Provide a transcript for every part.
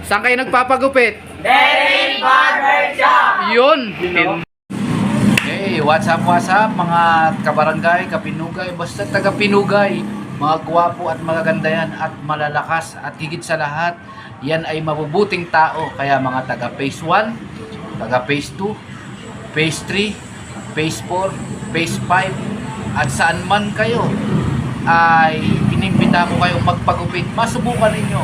Saan kayo nagpapagupit? Beryl Barbershop! Yun! Hey, what's up mga kabarangay, kapinugay, basta taga Pinugay. Mga gwapo at magaganda yan at malalakas at higit sa lahat, yan ay mabubuting tao. Kaya mga taga Phase 1, taga Phase 2, Phase 3, Phase 4, Phase 5, at saan man kayo, ay inimbita ko kayong magpagupit. Masubukan ninyo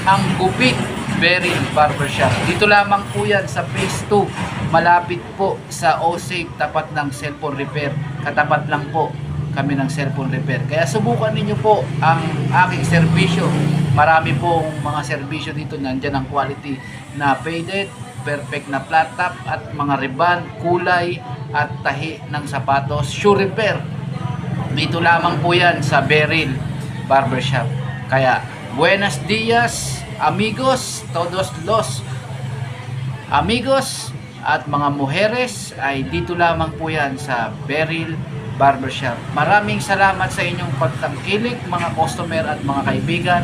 ang Gupit Beryl Barbershop. Dito lamang po yan sa Phase 2. Malapit po sa O-Safe, tapat ng cellphone repair. Katapat lang po kami ng cellphone repair. Kaya subukan ninyo po ang aking serbisyo. Marami pong mga serbisyo dito. Nandyan ang quality na faded, perfect na flat top at mga ribbon, kulay at tahi ng sapatos. Shoe repair. Dito lamang po yan sa Beryl Barbershop. Kaya buenos dias, amigos, todos los amigos at mga mujeres, ay dito lamang po yan sa Beryl Barbershop. Maraming salamat sa inyong pagtangkilik mga customer at mga kaibigan.